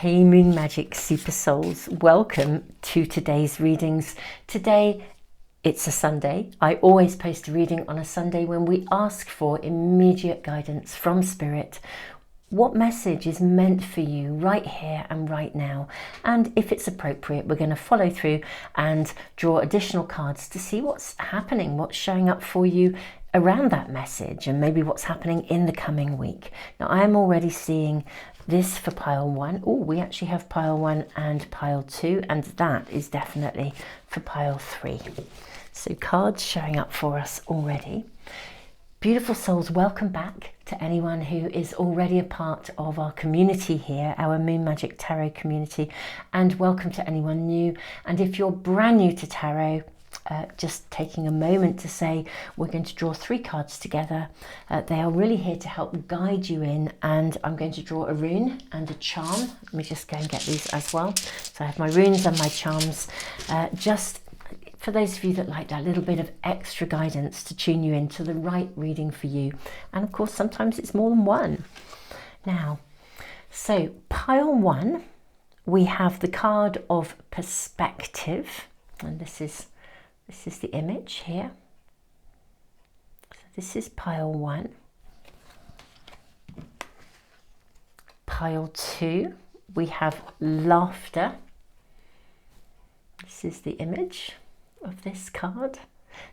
Hey Moon Magic Super Souls, welcome to today's readings. Today it's a Sunday. I always post a reading on a Sunday when we ask for immediate guidance from Spirit. What message is meant for you right here and right now? And if it's appropriate, we're going to follow through and draw additional cards to see what's happening, what's showing up for you around that message, and maybe what's happening in the coming week. Now, I'm already seeing this for pile one. Oh, we actually have pile one and pile two, and that is definitely for pile three. So cards showing up for us already. Beautiful souls, welcome back to anyone who is already a part of our community here, our Moon Magic Tarot community, and welcome to anyone new. And if you're brand new to tarot, just taking a moment to say we're going to draw three cards together. They are really here to help guide you in, and I'm going to draw a rune and a charm. Let me just go and get these as well. So I have my runes and my charms, just for those of you that like that little bit of extra guidance to tune you into the right reading for you. And of course, sometimes it's more than one. Now, so pile one, we have the card of perspective, and this is the image here. So this is pile one. Pile two, we have laughter. This is the image of this card.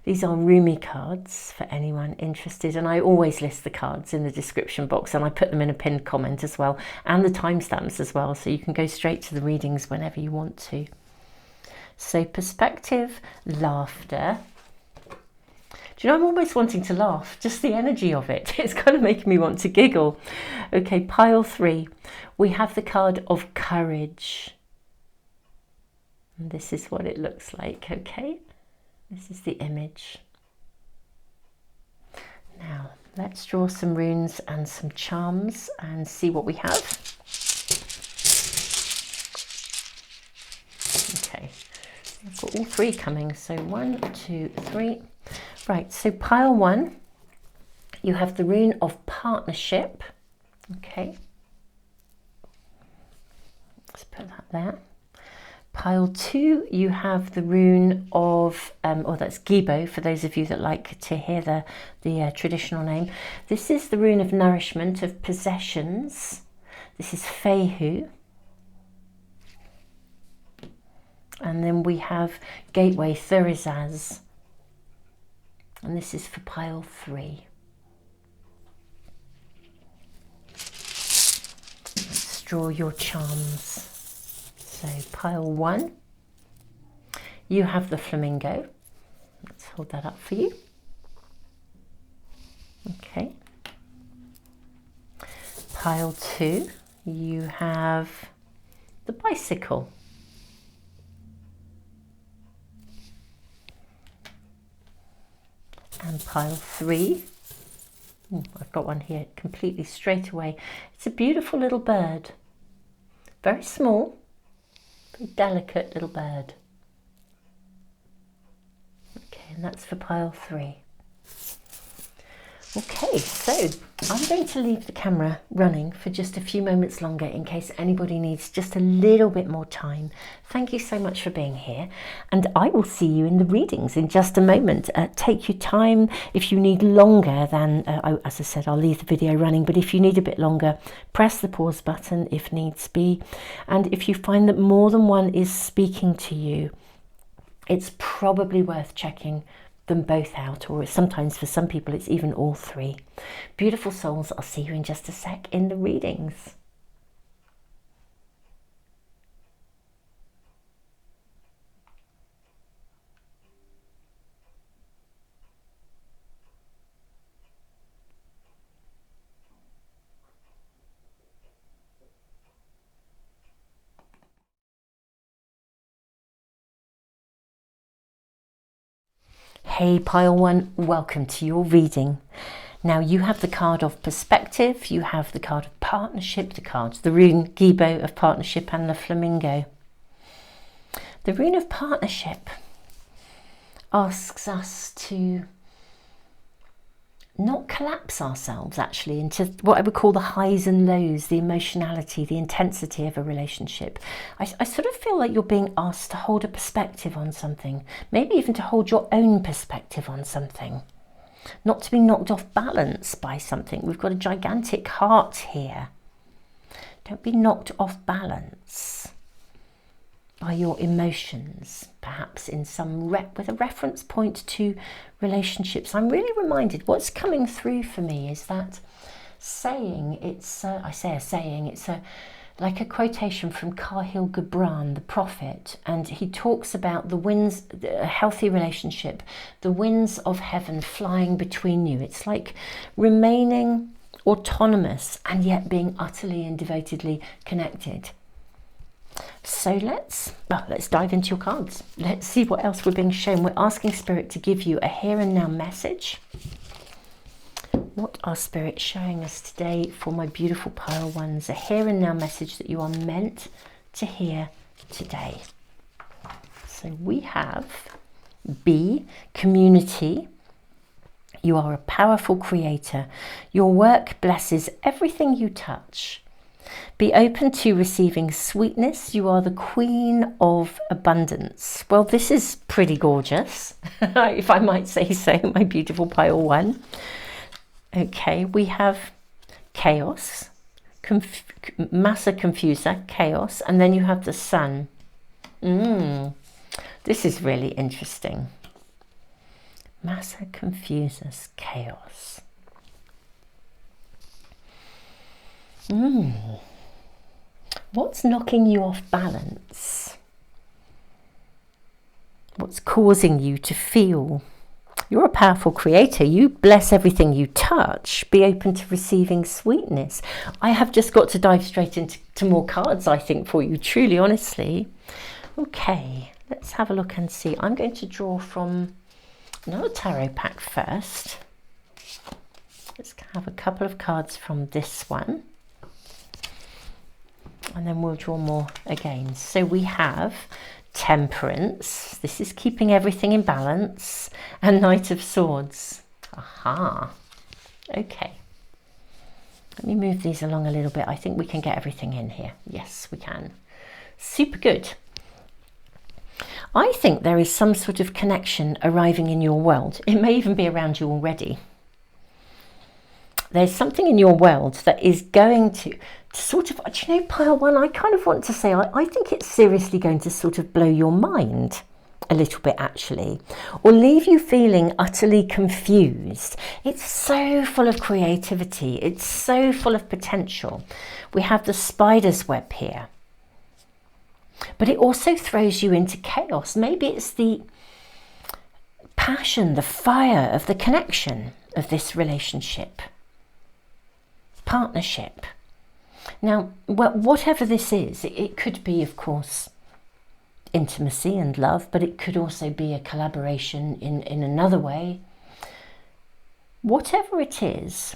These are Rumis cards for anyone interested, and I always list the cards in the description box, and I put them in a pinned comment as well, and the timestamps as well, so you can go straight to the readings whenever you want to. So perspective, laughter. Do you know, I'm almost wanting to laugh, just the energy of it. It's kind of making me want to giggle. Okay, pile three, we have the card of courage. And this is what it looks like, okay? This is the image. Now, let's draw some runes and some charms and see what we have. Okay. I've got all three coming, so 1, 2, 3. Right, so pile one, you have the rune of partnership. Okay. Let's put that there. Pile two, you have the rune of, that's Gibo, for those of you that like to hear the traditional name. This is the rune of nourishment, of possessions. This is Fehu. And then we have Gateway Thurizaz, and this is for pile three. Let's draw your charms. So pile one, you have the flamingo. Let's hold that up for you. Okay. Pile two, you have the bicycle. And pile three, I've got one here completely straight away. It's a beautiful little bird, very small, very delicate little bird. Okay, and that's for pile three. Okay, so I'm going to leave the camera running for just a few moments longer in case anybody needs just a little bit more time. Thank you so much for being here, and I will see you in the readings in just a moment. Take your time. If you need longer than, as I said, I'll leave the video running, but if you need a bit longer, press the pause button if needs be. And if you find that more than one is speaking to you, it's probably worth checking them both out, or sometimes for some people it's even all three. Beautiful souls, I'll see you in just a sec in the readings. Hey pile one, welcome to your reading. Now you have the card of perspective, you have the card of partnership, the rune Gibo of partnership, and the flamingo. The rune of partnership asks us to not collapse ourselves actually into what I would call the highs and lows, the emotionality, the intensity of a relationship. I sort of feel like you're being asked to hold a perspective on something, maybe even to hold your own perspective on something, not to be knocked off balance by something. We've got a gigantic heart here. Don't be knocked off balance by your emotions, perhaps in some with a reference point to relationships. I'm really reminded, what's coming through for me is that saying, I say a saying, it's like a quotation from Khalil Gibran, the prophet, and he talks about the winds, a healthy relationship, the winds of heaven flying between you. It's like remaining autonomous and yet being utterly and devotedly connected. So let's dive into your cards. Let's see what else we're being shown. We're asking Spirit to give you a here and now message. What are Spirit showing us today for my beautiful pile ones? A here and now message that you are meant to hear today. So we have B, community. You are a powerful creator. Your work blesses everything you touch. Be open to receiving sweetness. You are the queen of abundance. Well, this is pretty gorgeous, if I might say so, my beautiful pile one. Okay, we have chaos, massa confusa, chaos, and then you have the sun. This is really interesting. Massa confusus, chaos. What's knocking you off balance? What's causing you to feel? You're a powerful creator. You bless everything you touch. Be open to receiving sweetness. I have just got to dive straight into more cards, I think, for you, truly, honestly. Okay, let's have a look and see. I'm going to draw from another tarot pack first. Let's have a couple of cards from this one, and then we'll draw more again. So we have Temperance. This is keeping everything in balance. And Knight of Swords. Aha. Okay. Let me move these along a little bit. I think we can get everything in here. Yes, we can. Super good. I think there is some sort of connection arriving in your world. It may even be around you already. There's something in your world that is going to sort of, do you know, pile one, I kind of want to say, I think it's seriously going to sort of blow your mind a little bit, actually, or leave you feeling utterly confused. It's so full of creativity. It's so full of potential. We have the spider's web here, but it also throws you into chaos. Maybe it's the passion, the fire of the connection of this relationship. Partnership. Now, whatever this is, it could be, of course, intimacy and love, but it could also be a collaboration in another way. Whatever it is,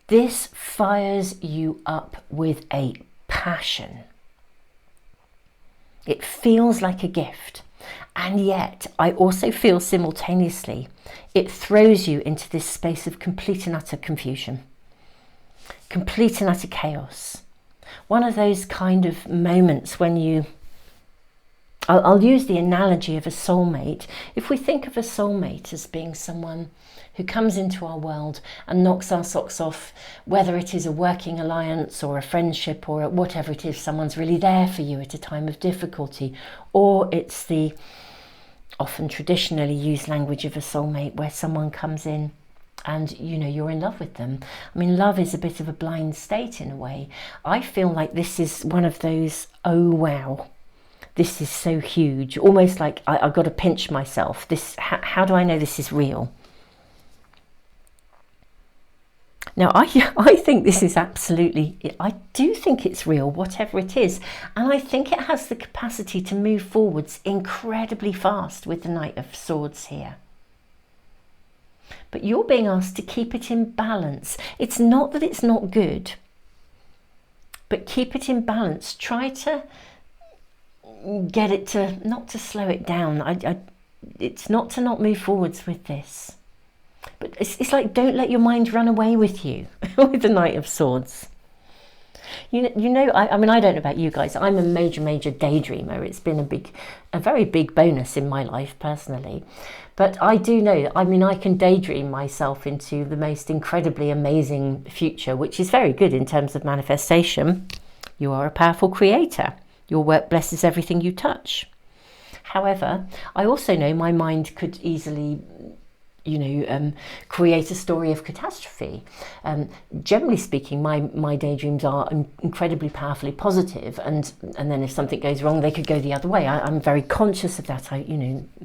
this fires you up with a passion. It feels like a gift, and yet I also feel simultaneously it throws you into this space of complete and utter confusion. Complete and utter chaos. One of those kind of moments when you, I'll use the analogy of a soulmate. If we think of a soulmate as being someone who comes into our world and knocks our socks off, whether it is a working alliance or a friendship or whatever it is, someone's really there for you at a time of difficulty, or it's the often traditionally used language of a soulmate where someone comes in and, you know, you're in love with them. I mean, love is a bit of a blind state in a way. I feel like this is one of those, oh wow, this is so huge, almost like I've got to pinch myself. How do I know this is real? Now, I think this is absolutely, I do think it's real, whatever it is. And I think it has the capacity to move forwards incredibly fast with the Knight of Swords here. But you're being asked to keep it in balance. It's not that it's not good, but keep it in balance. Try to get it not to slow it down. It's not to not move forwards with this, But it's like, don't let your mind run away with you with the Knight of Swords. I mean, I don't know about you guys. I'm a major daydreamer. It's been a very big bonus in my life personally. But I do know, I mean, I can daydream myself into the most incredibly amazing future, which is very good in terms of manifestation. You are a powerful creator. Your work blesses everything you touch. However, I also know my mind could easily, create a story of catastrophe. Generally speaking, my daydreams are incredibly powerfully positive, and then if something goes wrong, they could go the other way. I'm very conscious of that.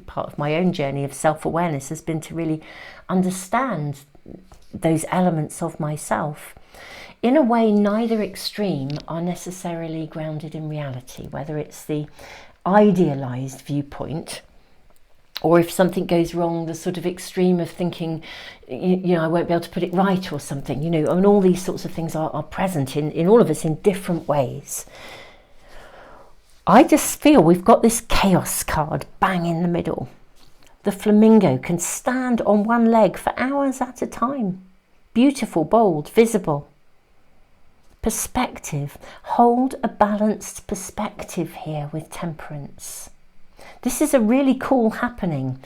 Part of my own journey of self-awareness has been to really understand those elements of myself. In a way, neither extreme are necessarily grounded in reality, whether it's the idealized viewpoint, or if something goes wrong, the sort of extreme of thinking, I won't be able to put it right or something, and all these sorts of things are present in all of us in different ways. I just feel we've got this chaos card bang in the middle. The flamingo can stand on one leg for hours at a time. Beautiful, bold, visible. Perspective. Hold a balanced perspective here with Temperance. This is a really cool happening,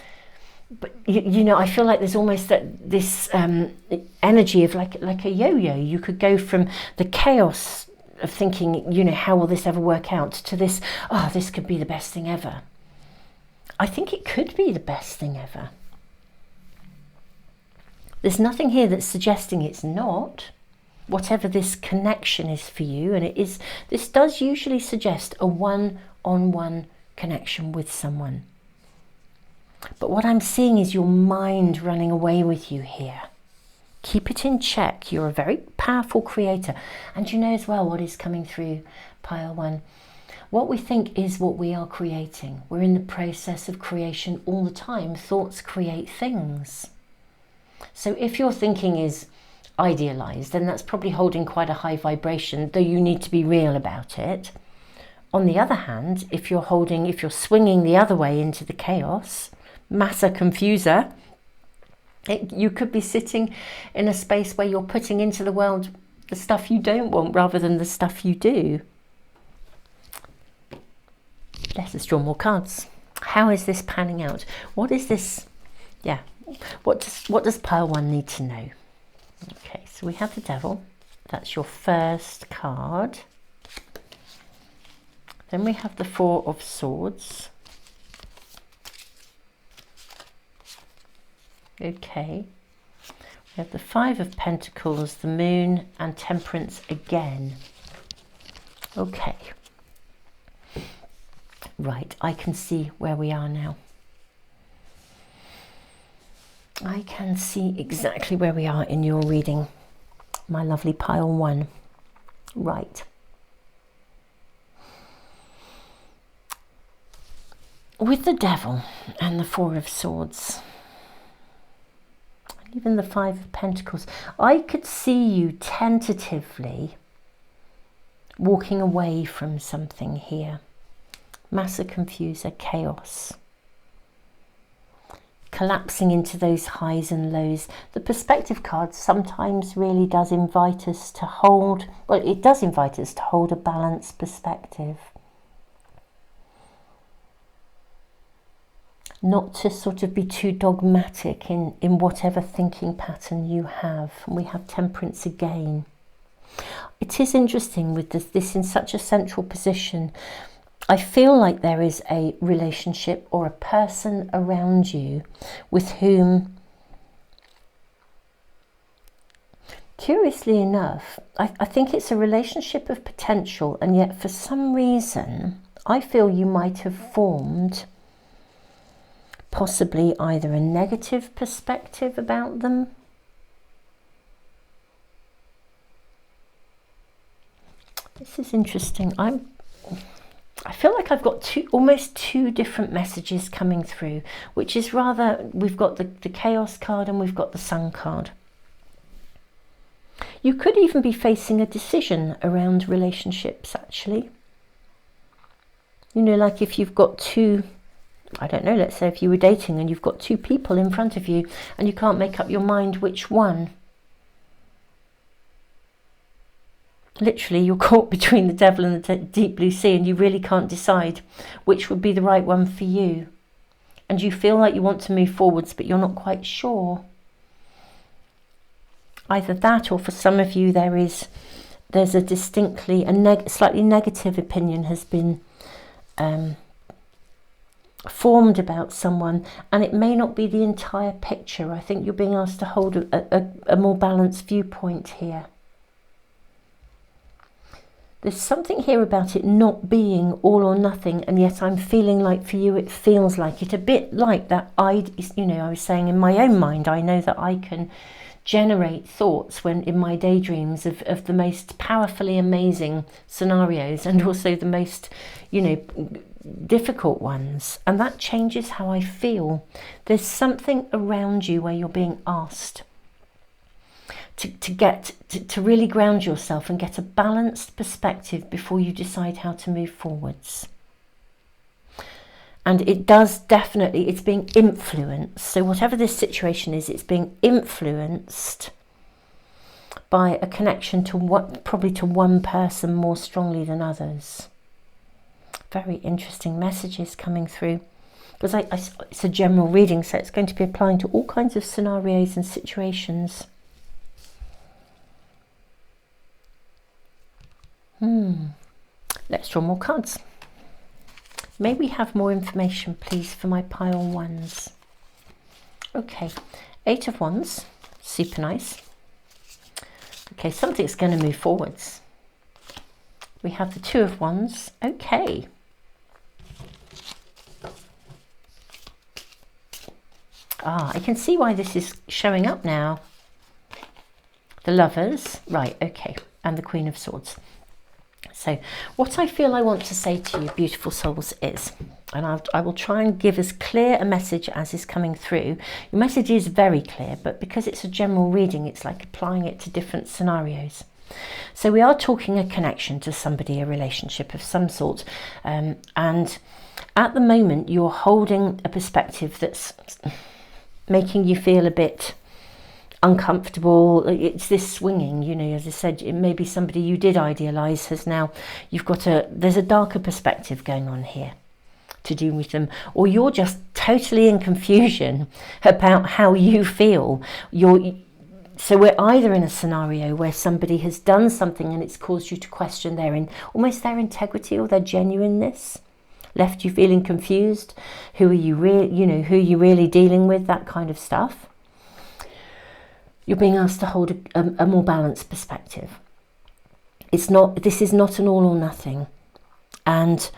but I feel like there's almost this energy of like a yo-yo. You could go from the chaos of thinking, how will this ever work out, to this, this could be the best thing ever. I think it could be the best thing ever. There's nothing here that's suggesting it's not, whatever this connection is for you, and this does usually suggest a one-on-one connection with someone. But what I'm seeing is your mind running away with you here. Keep it in check. You're a very powerful creator. And you know as well what is coming through pile one. What we think is what we are creating. We're in the process of creation all the time. Thoughts create things. So if your thinking is idealized, then that's probably holding quite a high vibration, though you need to be real about it. On the other hand, if you're swinging the other way into the chaos, massa confusa, you could be sitting in a space where you're putting into the world the stuff you don't want rather than the stuff you do. Let us draw more cards. How is this panning out? What is this? Yeah. What does pile one need to know? Okay, so we have the Devil. That's your first card. Then we have the Four of Swords. Okay. We have the Five of Pentacles, the Moon, and Temperance again. Okay. Right, I can see where we are now. I can see exactly where we are in your reading, my lovely pile one. Right. With the Devil and the Four of Swords, and even the Five of Pentacles, I could see you tentatively walking away from something here. Massa confusa, chaos. Collapsing into those highs and lows. The perspective card sometimes really does invite us to hold, well, it does invite us to hold a balanced perspective. Not to sort of be too dogmatic in whatever thinking pattern you have. And we have Temperance again. It is interesting with this in such a central position. I feel like there is a relationship or a person around you with whom, curiously enough, I think it's a relationship of potential, and yet for some reason I feel you might have formed possibly either a negative perspective about them, this is interesting. I feel like I've got almost two different messages coming through, which is rather, we've got the Chaos card and we've got the Sun card. You could even be facing a decision around relationships, actually. You know, like if you've got two I don't know, let's say if you were dating and you've got two people in front of you and you can't make up your mind which one. Literally, you're caught between the devil and the deep blue sea, and you really can't decide which would be the right one for you. And you feel like you want to move forwards, but you're not quite sure. Either that, or for some of you, there's a distinctly, slightly negative opinion has been formed about someone, and it may not be the entire picture. I think you're being asked to hold a more balanced viewpoint here. There's something here about it not being all or nothing, and yet I'm feeling like for you it feels like it. A bit like that, I was saying in my own mind, I know that I can generate thoughts when in my daydreams of the most powerfully amazing scenarios, and also the most, difficult ones. And that changes how I feel. There's something around you where you're being asked to really ground yourself and get a balanced perspective before you decide how to move forwards. And it does definitely, it's being influenced. So whatever this situation is, it's being influenced by a connection to probably to one person more strongly than others. Very interesting messages coming through. Because it's a general reading, so it's going to be applying to all kinds of scenarios and situations. Let's draw more cards. May we have more information, please, for my pile ones? Okay, 8 of Wands, super nice. Okay, something's going to move forwards. We have the 2 of Wands. Okay. I can see why this is showing up now. The Lovers, right, okay, and the Queen of Swords. So what I feel I want to say to you, beautiful souls, is, and I will try and give as clear a message as is coming through. Your message is very clear, but because it's a general reading, it's like applying it to different scenarios. So we are talking a connection to somebody, a relationship of some sort. And at the moment, you're holding a perspective that's making you feel a bit uncomfortable. It's this swinging, as I said, it may be somebody you did idealize has now, there's a darker perspective going on here to do with them, or you're just totally in confusion about how you feel. So we're either in a scenario where somebody has done something and it's caused you to question almost their integrity or their genuineness, left you feeling confused. Who are you really dealing with? That kind of stuff. You're being asked to hold a more balanced perspective. This is not an all or nothing. And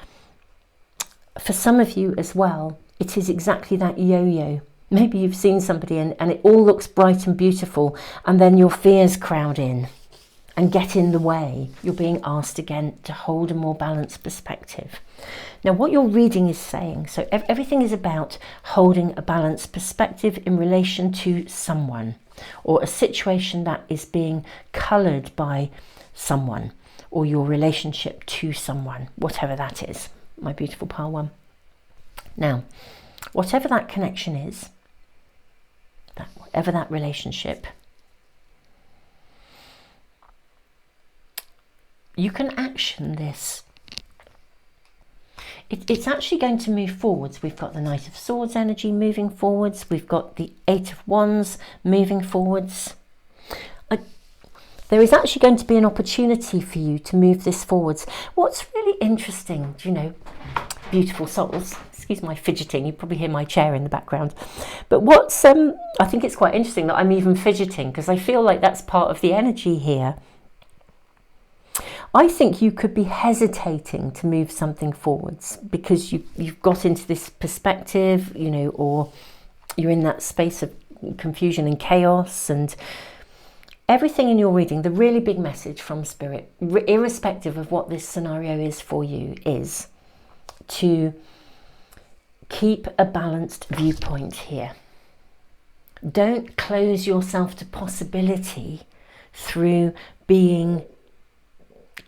for some of you as well, it is exactly that yo-yo. Maybe you've seen somebody and it all looks bright and beautiful, and then your fears crowd in and get in the way. You're being asked again to hold a more balanced perspective. Now, what your reading is saying, so everything is about holding a balanced perspective in relation to someone, or a situation that is being coloured by someone, or your relationship to someone, whatever that is, my beautiful pile one. Now, whatever that connection is, whatever that relationship, you can action this. It's actually going to move forwards. We've got the Knight of Swords energy moving forwards. We've got the 8 of Wands moving forwards. There is actually going to be an opportunity for you to move this forwards. What's really interesting, beautiful souls, excuse my fidgeting, you probably hear my chair in the background, but what's I think it's quite interesting that I'm even fidgeting, because I feel like that's part of the energy here. I think you could be hesitating to move something forwards because you've got into this perspective, or you're in that space of confusion and chaos, and everything in your reading, the really big message from Spirit, irrespective of what this scenario is for you, is to keep a balanced viewpoint here. Don't close yourself to possibility through being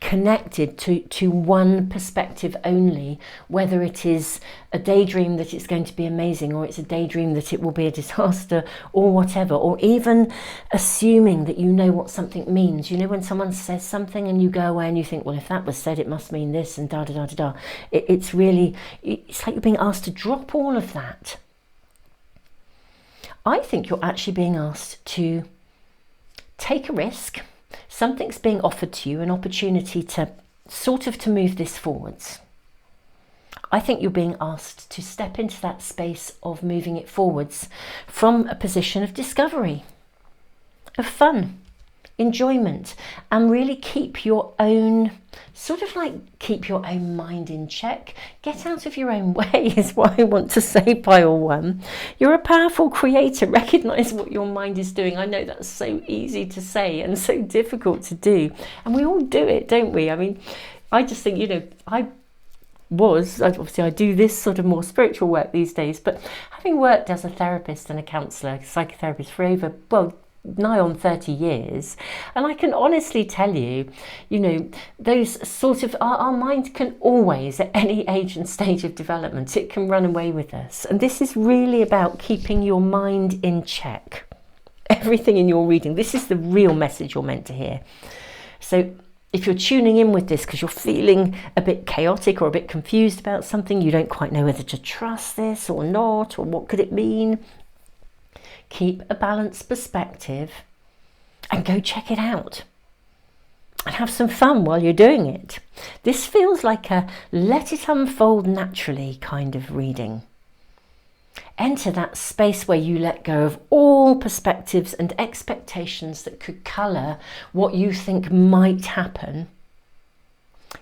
connected to one perspective only, whether it is a daydream that it's going to be amazing, or it's a daydream that it will be a disaster, or whatever, or even assuming that you know what something means. You know, when someone says something and you go away and you think, well, if that was said, it must mean this, and da da da da da. It's like you're being asked to drop all of that. I think you're actually being asked to take a risk. Something's being offered to you, an opportunity to to move this forwards. I think you're being asked to step into that space of moving it forwards from a position of discovery, of fun, enjoyment, and really keep your own, keep your own mind in check. Get out of your own way is what I want to say, pile one. You're a powerful creator. Recognize what your mind is doing. I know that's so easy to say and so difficult to do, and we all do it, don't we? I mean, I just think, I do this sort of more spiritual work these days, but having worked as a therapist and a counsellor, psychotherapist for over, nigh on 30 years, and I can honestly tell you, those our mind can always, at any age and stage of development, it can run away with us. And this is really about keeping your mind in check. Everything in your reading, this is the real message you're meant to hear. So if you're tuning in with this because you're feeling a bit chaotic or a bit confused about something, you don't quite know whether to trust this or not, or what could it mean, keep a balanced perspective and go check it out and have some fun while you're doing it. This feels like a let it unfold naturally kind of reading. Enter that space where you let go of all perspectives and expectations that could colour what you think might happen.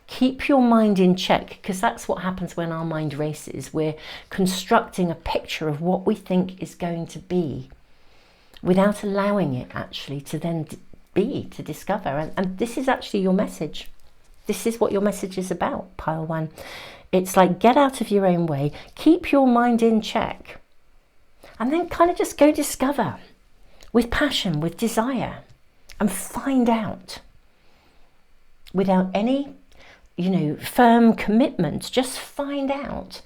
Keep your mind in check, because that's what happens when our mind races. We're constructing a picture of what we think is going to be without allowing it actually to then to discover. And this is actually your message. This is what your message is about, pile one. It's like, get out of your own way, keep your mind in check, and then kind of just go discover with passion, with desire, and find out without any, firm commitment. Just find out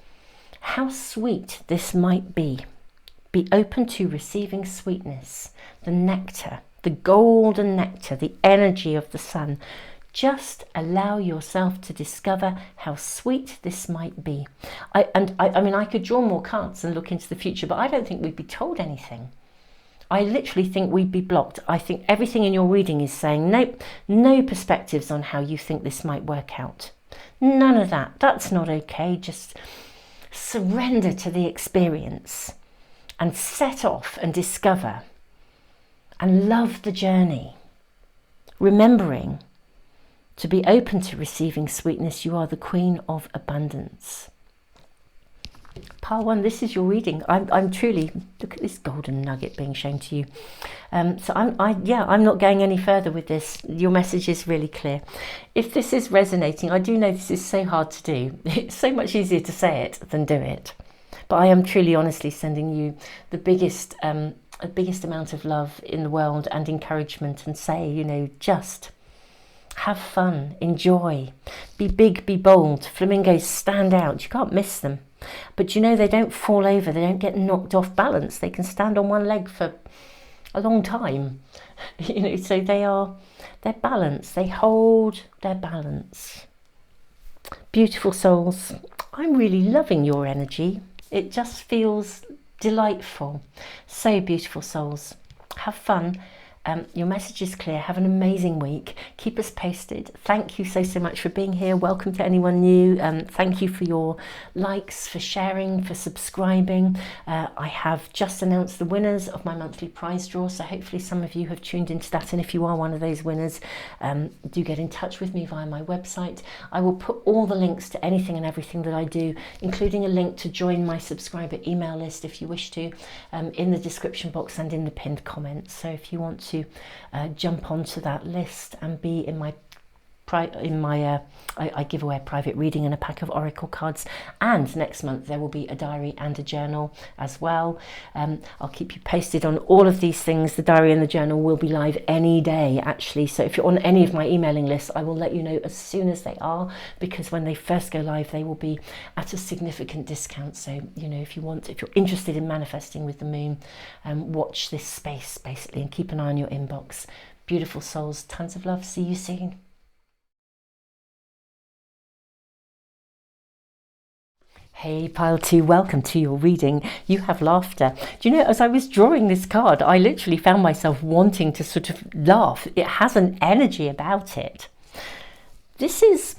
how sweet this might be. Be open to receiving sweetness, the nectar, the golden nectar, the energy of the sun. Just allow yourself to discover how sweet this might be. I could draw more cards and look into the future, but I don't think we'd be told anything. I literally think we'd be blocked. I think everything in your reading is saying, nope, no perspectives on how you think this might work out. None of that. That's not okay. Just surrender to the experience and set off and discover and love the journey. Remembering to be open to receiving sweetness, you are the Queen of Abundance. Pile one, this is your reading. I'm truly, look at this golden nugget being shown to you. So I'm not going any further with this. Your message is really clear. If this is resonating, I do know this is so hard to do. It's so much easier to say it than do it. But I am truly, honestly sending you the biggest amount of love in the world and encouragement, and say, just have fun, enjoy, be big, be bold. Flamingos stand out. You can't miss them. But they don't fall over. They don't get knocked off balance. They can stand on one leg for a long time. So they're balanced. They hold their balance. Beautiful souls. I'm really loving your energy. It just feels delightful. So beautiful, souls. Have fun. Your message is clear. Have an amazing week. Keep us posted. Thank you so much for being here. Welcome to anyone new. Thank you for your likes, for sharing, for subscribing. I have just announced the winners of my monthly prize draw, so hopefully some of you have tuned into that, and if you are one of those winners, do get in touch with me via my website. I will put all the links to anything and everything that I do, including a link to join my subscriber email list if you wish to, in the description box and in the pinned comments. So if you want to jump onto that list and be in my in my I give away a private reading and a pack of oracle cards, and next month there will be a diary and a journal as well. I'll keep you posted on all of these things. The diary and the journal will be live any day actually, so if you're on any of my emailing lists, I will let you know as soon as they are, because when they first go live they will be at a significant discount. So you know, if you're interested in manifesting with the moon, watch this space basically and keep an eye on your inbox. Beautiful souls, tons of love. See you soon. Hey pile 2, welcome to your reading. You have laughter. Do you know, as I was drawing this card, I literally found myself wanting to sort of laugh. It has an energy about it. This is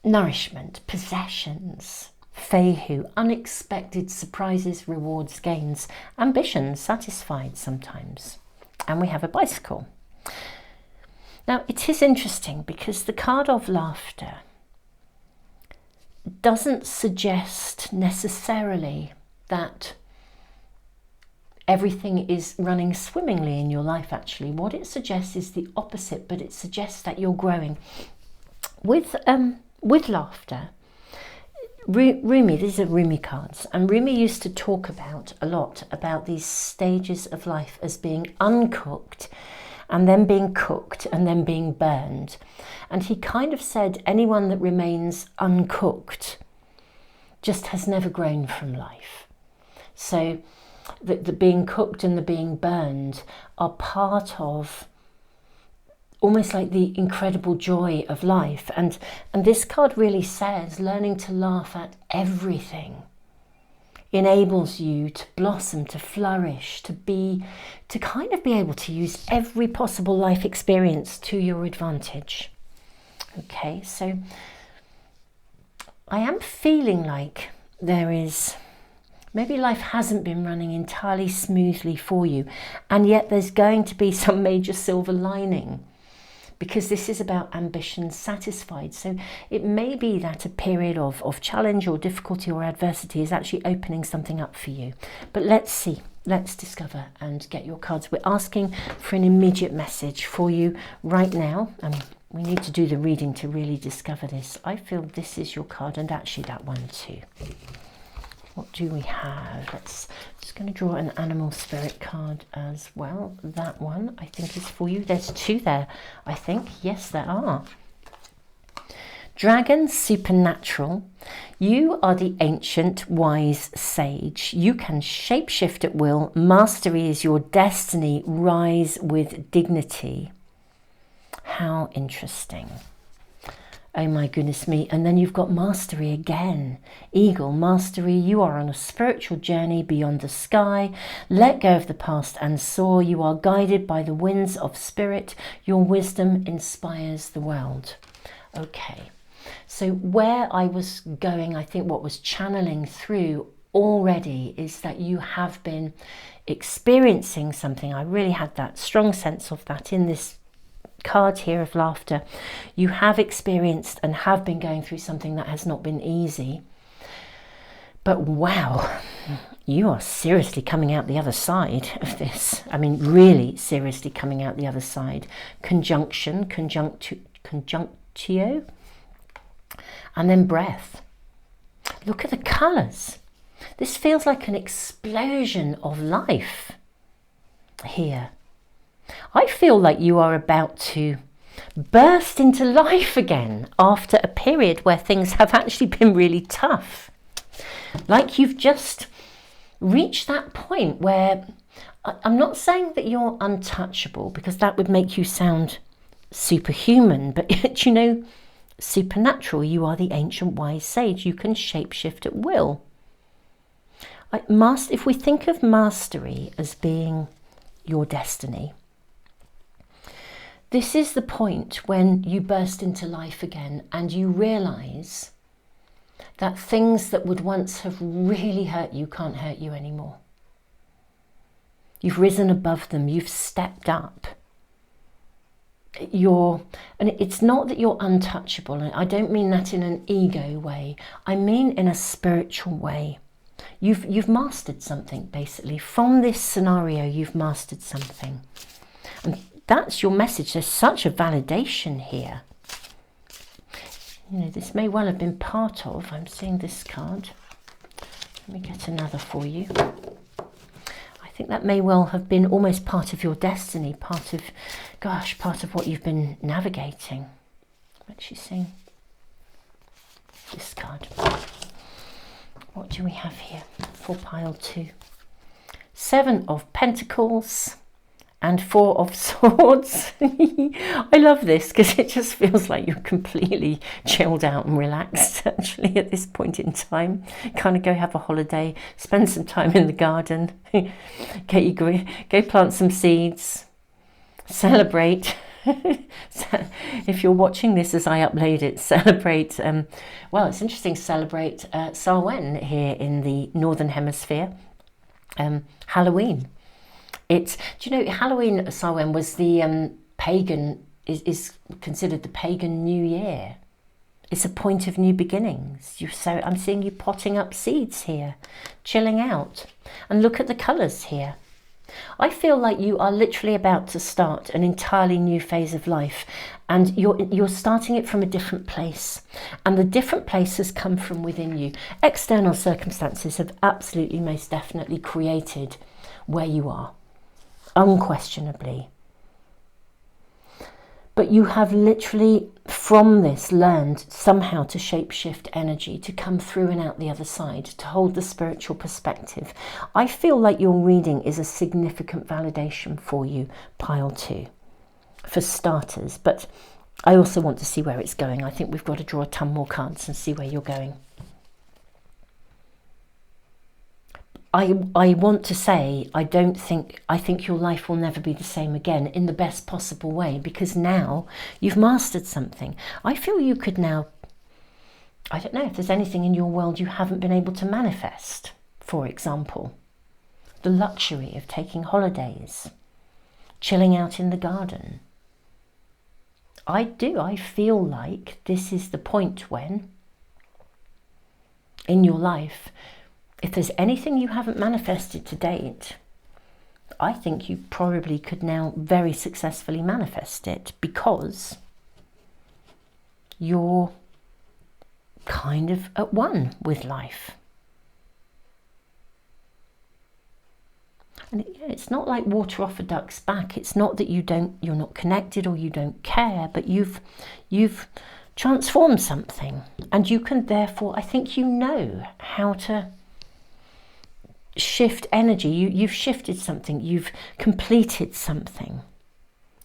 nourishment, possessions, Feihu, unexpected surprises, rewards, gains, ambitions satisfied sometimes. And we have a bicycle. Now, it is interesting because the card of laughter doesn't suggest necessarily that everything is running swimmingly in your life. Actually, what it suggests is the opposite, but it suggests that you're growing. With laughter, Rumi, these are Rumi cards, and Rumi used to talk a lot about these stages of life as being uncooked, and then being cooked, and then being burned. And he kind of said anyone that remains uncooked just has never grown from life. So the being cooked and the being burned are part of almost like the incredible joy of life. And this card really says learning to laugh at everything enables you to blossom, to flourish, to kind of be able to use every possible life experience to your advantage. Okay, so I am feeling like there is, maybe life hasn't been running entirely smoothly for you, and yet there's going to be some major silver lining, because this is about ambition satisfied. So it may be that a period of challenge or difficulty or adversity is actually opening something up for you. But let's see, let's discover and get your cards. We're asking for an immediate message for you right now. We need to do the reading to really discover this. I feel this is your card, and actually that one too. What do we have? Just going to draw an animal spirit card as well. That one I think is for you. There's two there, I think. Yes, there are. Dragon, supernatural. You are the ancient wise sage. You can shapeshift at will. Mastery is your destiny. Rise with dignity. How interesting. Oh my goodness me. And then you've got mastery again. Eagle, mastery. You are on a spiritual journey beyond the sky. Let go of the past and soar. You are guided by the winds of spirit. Your wisdom inspires the world. Okay. So where I was going, I think what was channeling through already is that you have been experiencing something. I really had that strong sense of that in this card here of laughter. You have experienced and have been going through something that has not been easy, but wow, you are seriously coming out the other side of this. I mean, really seriously coming out the other side. Conjunction, conjunctio, and then breath. Look at the colors. This feels like an explosion of life here. I feel like you are about to burst into life again after a period where things have actually been really tough. Like you've just reached that point where, I'm not saying that you're untouchable, because that would make you sound superhuman, but you know, supernatural. You are the ancient wise sage. You can shapeshift at will. If we think of mastery as being your destiny, this is the point when you burst into life again and you realize that things that would once have really hurt you can't hurt you anymore. You've risen above them. You've stepped up. And it's not that you're untouchable. And I don't mean that in an ego way. I mean in a spiritual way. You've mastered something, basically. From this scenario, you've mastered something. And that's your message. There's such a validation here. You know, this may well have been part of, I'm seeing this card. Let me get another for you. I think that may well have been almost part of your destiny, part of, gosh, part of what you've been navigating. I'm actually seeing this card. What do we have here for pile 2? 7 of Pentacles and 4 of Swords. I love this because it just feels like you're completely chilled out and relaxed actually at this point in time. Kind of go have a holiday, spend some time in the garden, go plant some seeds, celebrate. If you're watching this as I upload it, celebrate, well, it's interesting, celebrate Samhain here in the Northern Hemisphere, Halloween. Do you know, Halloween, Samhain was the pagan, is considered the pagan New Year. It's a point of new beginnings. So I'm seeing you potting up seeds here, chilling out. And look at the colours here. I feel like you are literally about to start an entirely new phase of life, and you're starting it from a different place, and the different place has come from within you. External circumstances have absolutely, most definitely created where you are, unquestionably. But you have literally from this learned somehow to shapeshift energy, to come through and out the other side, to hold the spiritual perspective. I feel like your reading is a significant validation for you, pile 2, for starters. But I also want to see where it's going. I think we've got to draw a ton more cards and see where you're going. I want to say, I think your life will never be the same again in the best possible way, because now you've mastered something. I feel you could now, I don't know if there's anything in your world you haven't been able to manifest. For example, the luxury of taking holidays, chilling out in the garden. I feel like this is the point when, in your life, if there's anything you haven't manifested to date, I think you probably could now very successfully manifest it, because you're kind of at one with life. And it's not like water off a duck's back. It's not that you're not connected or you don't care, but you've transformed something, and you can therefore, I think you know how to shift energy. You've shifted something, you've completed something.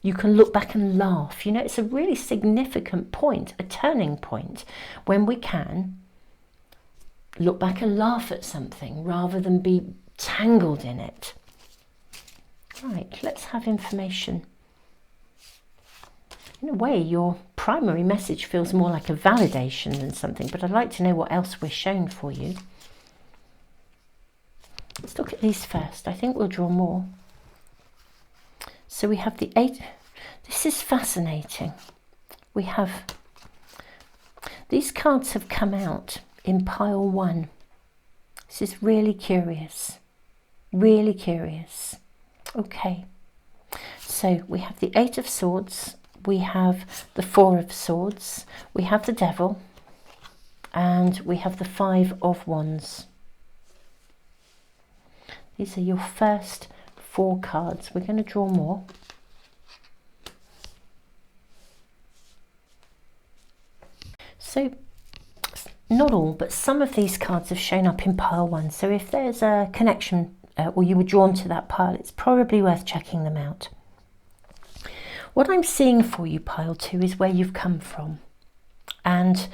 You can look back and laugh. You know, it's a really significant point, a turning point, when we can look back and laugh at something rather than be tangled in it. Right, let's have information. In a way, your primary message feels more like a validation than something, but I'd like to know what else we're shown for you. Let's look at these first. I think we'll draw more. So we have the 8. This is fascinating. We have, these cards have come out in pile 1. This is really curious. Really curious. Okay. So we have the 8 of Swords. We have the 4 of Swords. We have the Devil. And we have the 5 of Wands. These are your first 4 cards. We're going to draw more. So, not all, but some of these cards have shown up in pile 1. So if there's a connection or you were drawn to that pile, it's probably worth checking them out. What I'm seeing for you, pile 2, is where you've come from. And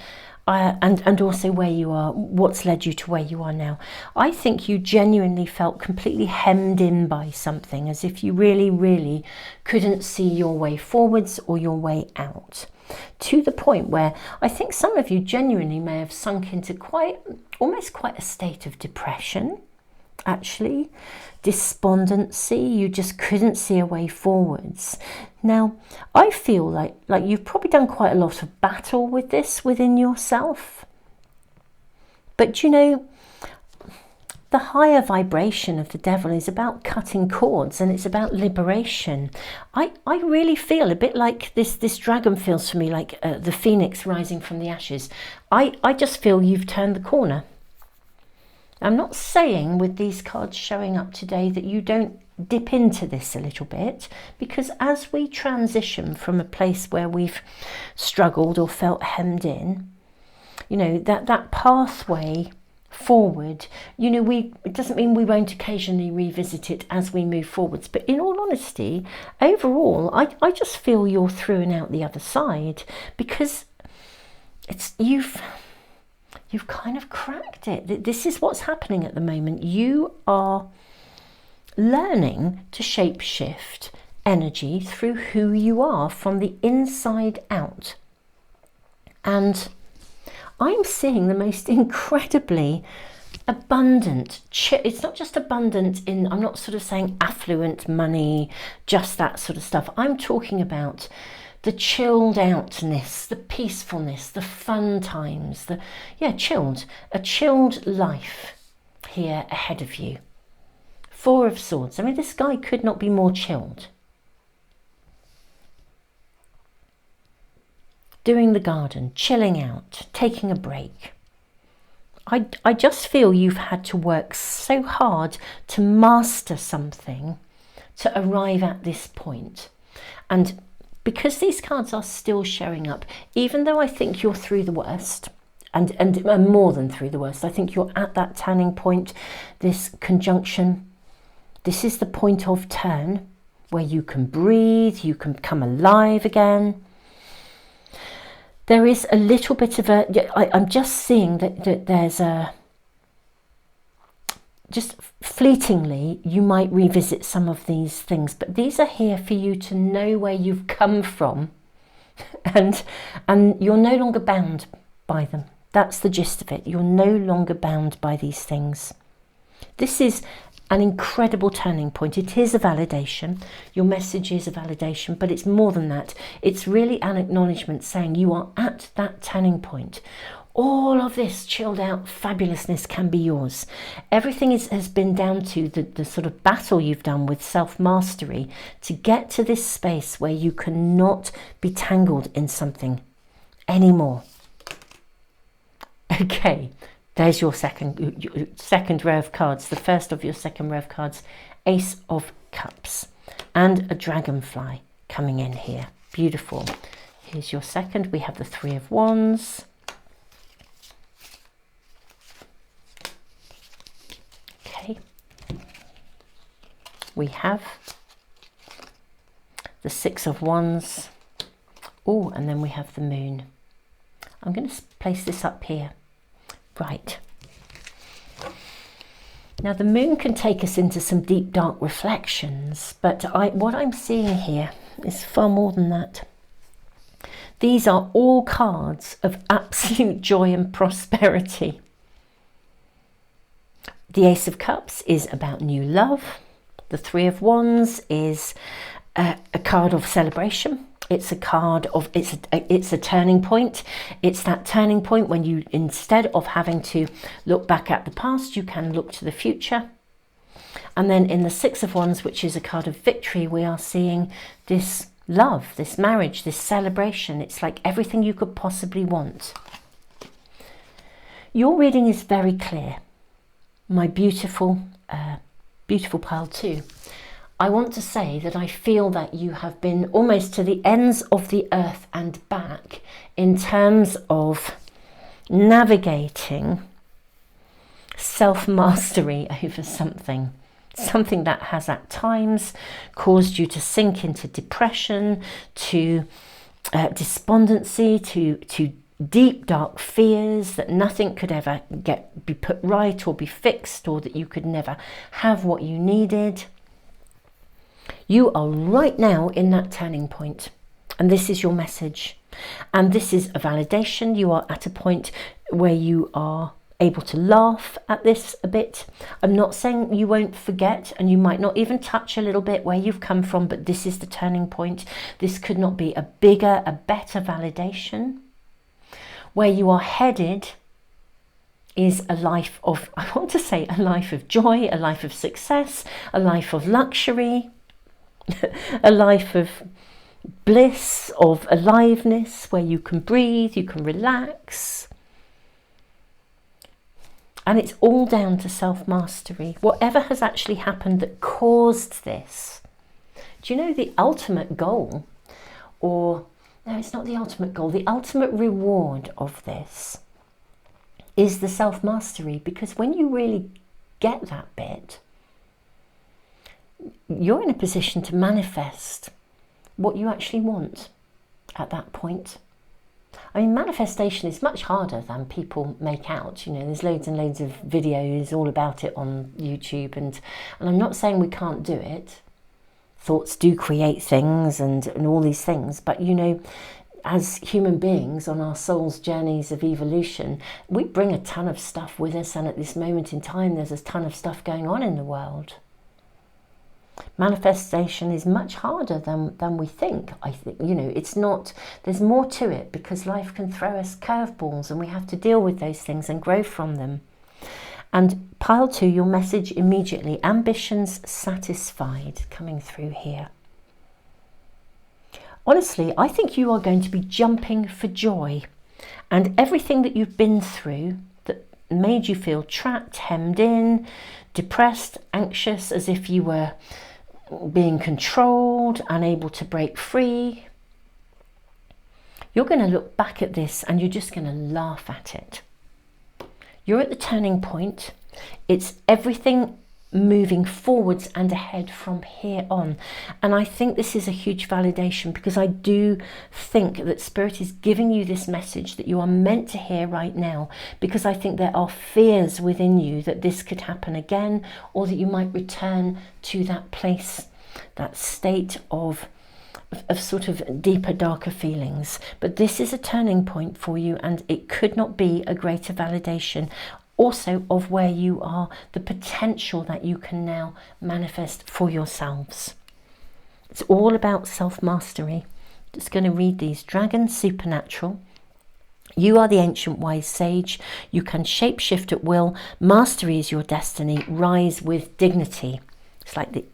also where you are, what's led you to where you are now. I think you genuinely felt completely hemmed in by something, as if you really, really couldn't see your way forwards or your way out. To the point where I think some of you genuinely may have sunk into almost quite a state of depression, actually, despondency. You just couldn't see a way forwards. Now, I feel like you've probably done quite a lot of battle with this within yourself. But you know, the higher vibration of the devil is about cutting cords, and it's about liberation. I really feel a bit like this dragon feels for me like the phoenix rising from the ashes. I just feel you've turned the corner. I'm not saying with these cards showing up today that you don't dip into this a little bit, because as we transition from a place where we've struggled or felt hemmed in, you know, that pathway forward, you know, it doesn't mean we won't occasionally revisit it as we move forwards, but in all honesty, overall, I just feel you're through and out the other side, because you've kind of cracked it. This is what's happening at the moment. You are learning to shape shift energy through who you are from the inside out. And I'm seeing the most incredibly abundant, it's not just abundant in, I'm not sort of saying affluent money, just that sort of stuff. I'm talking about the chilled outness, the peacefulness, the fun times, a chilled life here ahead of you. Four of Swords. I mean, this guy could not be more chilled. Doing the garden, chilling out, taking a break. I just feel you've had to work so hard to master something to arrive at this point. And because these cards are still showing up, even though I think you're through the worst, and more than through the worst, I think you're at that turning point, this conjunction. This is the point of turn where you can breathe, you can come alive again. There is a little bit of I'm just seeing that there's just fleetingly, you might revisit some of these things, but these are here for you to know where you've come from, and you're no longer bound by them. That's the gist of it. You're no longer bound by these things. This is an incredible turning point. It is a validation. Your message is a validation, but it's more than that. It's really an acknowledgement saying you are at that turning point. All of this chilled out fabulousness can be yours. Everything has been down to the sort of battle you've done with self-mastery to get to this space where you cannot be tangled in something anymore. Okay. There's your second row of cards, the first of your second row of cards, Ace of Cups, and a dragonfly coming in here. Beautiful. Here's your second. We have the Three of Wands. Okay. We have the Six of Wands. Oh, and then we have the Moon. I'm going to place this up here. Right. Now the moon can take us into some deep, dark reflections, but what I'm seeing here is far more than that. These are all cards of absolute joy and prosperity. The Ace of Cups is about new love. The Three of Wands is a card of celebration. It's a card of, it's a turning point. It's that turning point when you, instead of having to look back at the past, you can look to the future. And then in the Six of Wands, which is a card of victory, we are seeing this love, this marriage, this celebration. It's like everything you could possibly want. Your reading is very clear. My beautiful, beautiful pile too. I want to say that I feel that you have been almost to the ends of the earth and back in terms of navigating self-mastery over something that has at times caused you to sink into depression, to despondency, to deep dark fears that nothing could ever be put right or be fixed, or that you could never have what you needed. You are right now in that turning point, and this is your message, and this is a validation. You are at a point where you are able to laugh at this a bit. I'm not saying you won't forget, and you might not even touch a little bit where you've come from, but this is the turning point. This could not be a bigger, a better validation. Where you are headed is a life of, I want to say, a life of joy, a life of success, a life of luxury, a life of bliss, of aliveness, where you can breathe, you can relax. And it's all down to self-mastery. Whatever has actually happened that caused this. Do you know the ultimate goal, or no, it's not the ultimate goal, the ultimate reward of this is the self-mastery, because when you really get that bit, you're in a position to manifest what you actually want at that point. I mean, manifestation is much harder than people make out. You know, there's loads and loads of videos all about it on YouTube, and I'm not saying we can't do it. Thoughts do create things and all these things, but you know, as human beings on our soul's journeys of evolution, we bring a ton of stuff with us, and at this moment in time there's a ton of stuff going on in the world. Manifestation is much harder than we think. I think, you know, it's not, there's more to it, because life can throw us curveballs and we have to deal with those things and grow from them. And pile 2, your message immediately, ambitions satisfied, coming through here. Honestly, I think you are going to be jumping for joy, and everything that you've been through that made you feel trapped, hemmed in, depressed, anxious, as if you were being controlled, unable to break free. You're going to look back at this and you're just going to laugh at it. You're at the turning point. It's everything moving forwards and ahead from here on. And I think this is a huge validation, because I do think that Spirit is giving you this message that you are meant to hear right now, because I think there are fears within you that this could happen again, or that you might return to that place, that state of sort of deeper, darker feelings. But this is a turning point for you, and it could not be a greater validation also of where you are, the potential that you can now manifest for yourselves. It's all about self-mastery. Just going to read these. Dragon, supernatural. You are the ancient wise sage. You can shape-shift at will. Mastery is your destiny. Rise with dignity. It's like the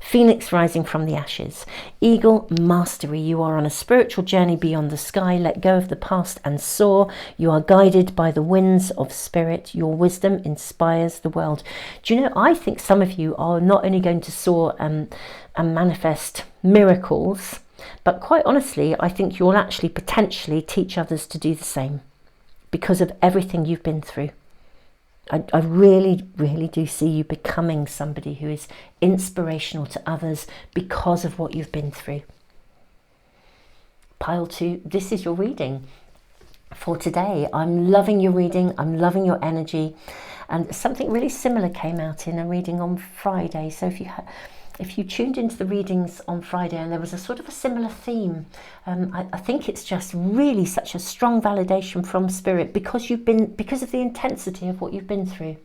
Phoenix rising from the ashes. Eagle, mastery. You are on a spiritual journey beyond the sky. Let go of the past and soar. You are guided by the winds of spirit. Your wisdom inspires the world. Do you know, I think some of you are not only going to soar and manifest miracles, but quite honestly, I think you'll actually potentially teach others to do the same, because of everything you've been through. I really, really do see you becoming somebody who is inspirational to others because of what you've been through. Pile 2, this is your reading for today. I'm loving your reading. I'm loving your energy. And something really similar came out in a reading on Friday. So if you tuned into the readings on Friday and there was a sort of a similar theme, I think it's just really such a strong validation from Spirit, because of the intensity of what you've been through.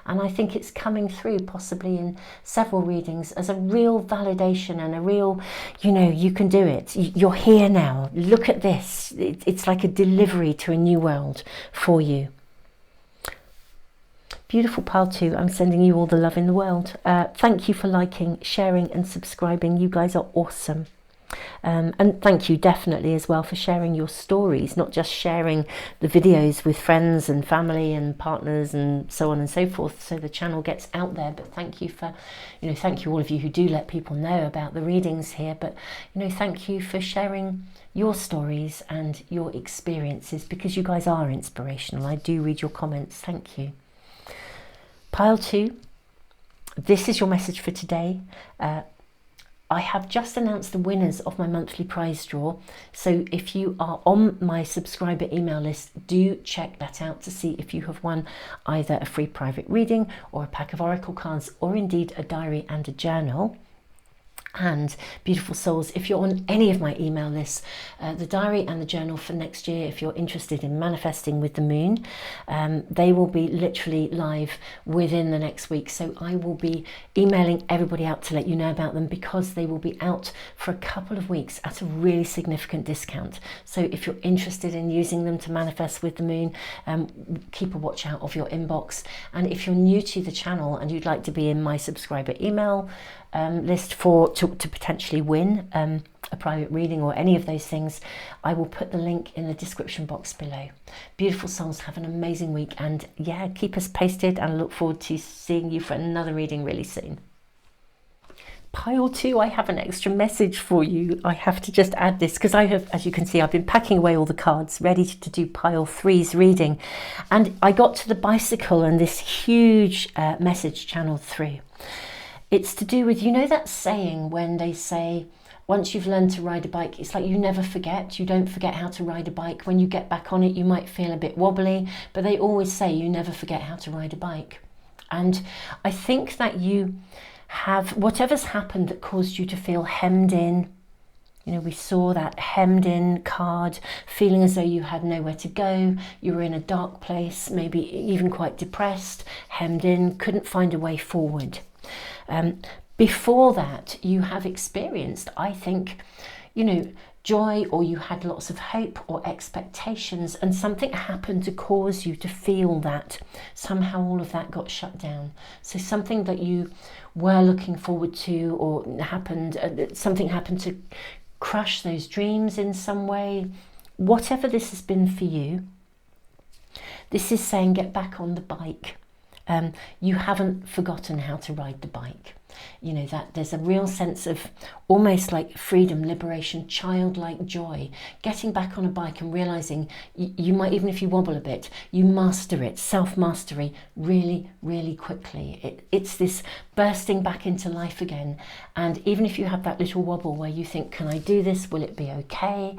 And I think it's coming through possibly in several readings as a real validation and a real, you know, you can do it. You're here now. Look at this. It's like a delivery to a new world for you. Beautiful pile 2, I'm sending you all the love in the world. Thank you for liking, sharing and subscribing. You guys are awesome. And thank you definitely as well for sharing your stories, not just sharing the videos with friends and family and partners and so on and so forth, so the channel gets out there. But thank you for, you know, thank you all of you who do let people know about the readings here. But, you know, thank you for sharing your stories and your experiences, because you guys are inspirational. I do read your comments. Thank you. Pile 2, this is your message for today. I have just announced the winners of my monthly prize draw. So if you are on my subscriber email list, do check that out to see if you have won either a free private reading or a pack of oracle cards, or indeed a diary and a journal. And beautiful souls, if you're on any of my email lists, the diary and the journal for next year, if you're interested in manifesting with the moon, they will be literally live within the next week. So I will be emailing everybody out to let you know about them, because they will be out for a couple of weeks at a really significant discount. So if you're interested in using them to manifest with the moon, keep a watch out of your inbox. And if you're new to the channel and you'd like to be in my subscriber email list to potentially win a private reading or any of those things, I will put the link in the description box below. Beautiful souls, have an amazing week, and yeah, keep us posted, and I look forward to seeing you for another reading really soon. Pile 2, I have an extra message for you. I have to just add this because I have, as you can see, I've been packing away all the cards ready to do pile 3's reading, and I got to the bicycle and this huge message channeled through. It's to do with, you know that saying when they say, once you've learned to ride a bike, it's like you never forget. You don't forget how to ride a bike. When you get back on it, you might feel a bit wobbly, but they always say you never forget how to ride a bike. And I think that you have, whatever's happened that caused you to feel hemmed in, you know, we saw that hemmed in card, feeling as though you had nowhere to go, you were in a dark place, maybe even quite depressed, hemmed in, couldn't find a way forward. Before that, you have experienced, I think, you know, joy, or you had lots of hope or expectations, and something happened to cause you to feel that. Somehow all of that got shut down. So something that you were looking forward to, or happened, something happened to crush those dreams in some way. Whatever this has been for you, this is saying get back on the bike. You haven't forgotten how to ride the bike. You know, that there's a real sense of almost like freedom, liberation, childlike joy, getting back on a bike and realizing you might, even if you wobble a bit, you master it, self-mastery really, really quickly. It's this bursting back into life again. And even if you have that little wobble where you think, can I do this? Will it be okay?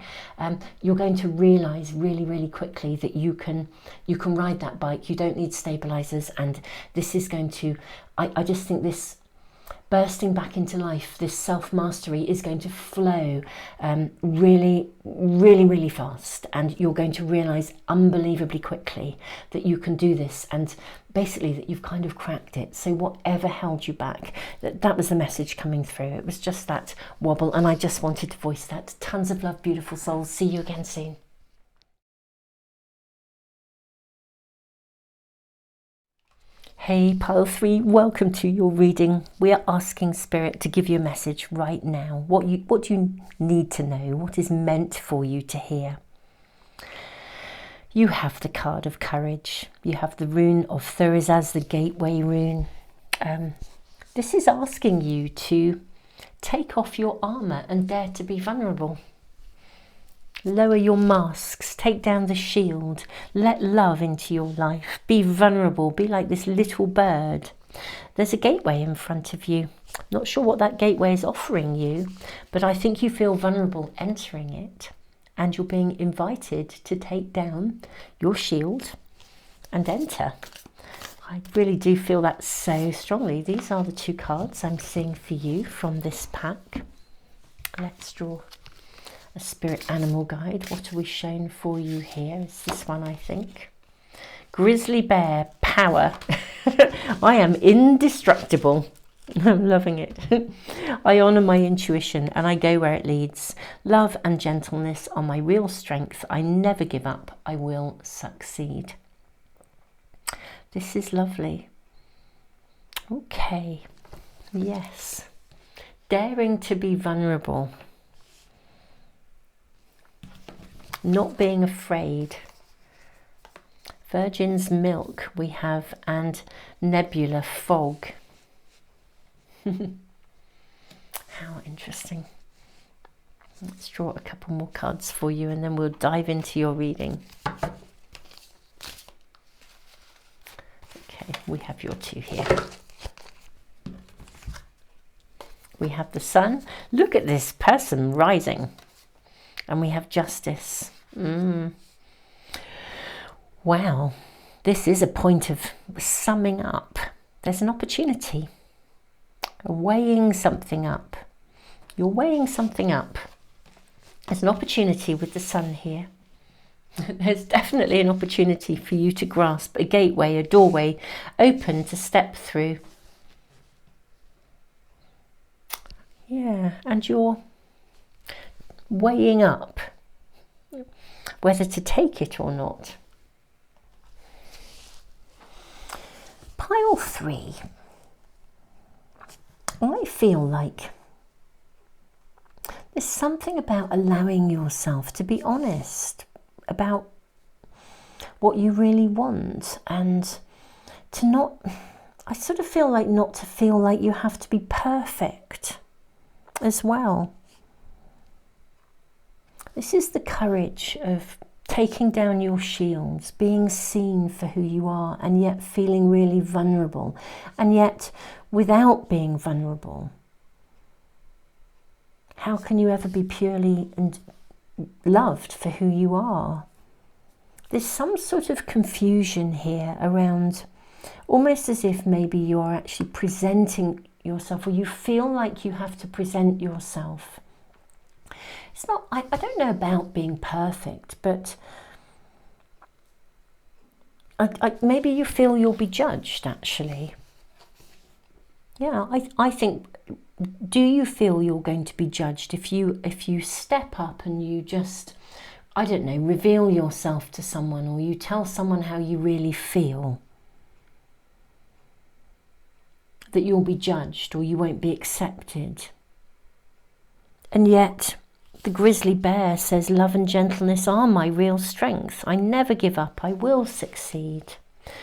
You're going to realize really, really quickly that you can ride that bike. You don't need stabilizers. And this is going to, I just think this bursting back into life, this self-mastery is going to flow really, really, really fast, and you're going to realize unbelievably quickly that you can do this, and basically that you've kind of cracked it. So whatever held you back, that was the message coming through. It was just that wobble, and I just wanted to voice that. Tons of love, beautiful souls. See you again soon. Hey, pile 3, welcome to your reading. We are asking Spirit to give you a message right now. What do you need to know? What is meant for you to hear? You have the card of courage. You have the rune of Taurus as the gateway rune. This is asking you to take off your armour and dare to be vulnerable. Lower your masks, take down the shield, let love into your life, be vulnerable, be like this little bird. There's a gateway in front of you. Not sure what that gateway is offering you, but I think you feel vulnerable entering it, and you're being invited to take down your shield and enter. I really do feel that so strongly. These are the 2 cards I'm seeing for you from this pack. Let's draw a spirit animal guide. What are we shown for you here? It's this one, I think. Grizzly bear, power. I am indestructible. I'm loving it. I honour my intuition and I go where it leads. Love and gentleness are my real strength. I never give up. I will succeed. This is lovely. Okay. Yes. Daring to be vulnerable. Not being afraid. Virgin's milk we have, and nebula, fog. How interesting. Let's draw a couple more cards for you and then we'll dive into your reading. Okay, we have your 2 here. We have the sun. Look at this person rising. And we have justice. Wow, this is a point of summing up. There's an opportunity, weighing something up. You're weighing something up. There's an opportunity with the sun here. There's definitely an opportunity for you to grasp a gateway, a doorway open to step through. Yeah, and you're weighing up whether to take it or not. Pile 3. I feel like there's something about allowing yourself to be honest about what you really want, and to not, I sort of feel like not to feel like you have to be perfect as well. This is the courage of taking down your shields, being seen for who you are, and yet feeling really vulnerable, and yet without being vulnerable. How can you ever be purely and loved for who you are? There's some sort of confusion here around, almost as if maybe you're actually presenting yourself, or you feel like you have to present yourself. It's not, I don't know about being perfect, but maybe you feel you'll be judged, actually. Yeah, I think, do you feel you're going to be judged if you step up and you just, I don't know, reveal yourself to someone, or you tell someone how you really feel? That you'll be judged, or you won't be accepted. And yet the grizzly bear says, love and gentleness are my real strength. I never give up. I will succeed. I'm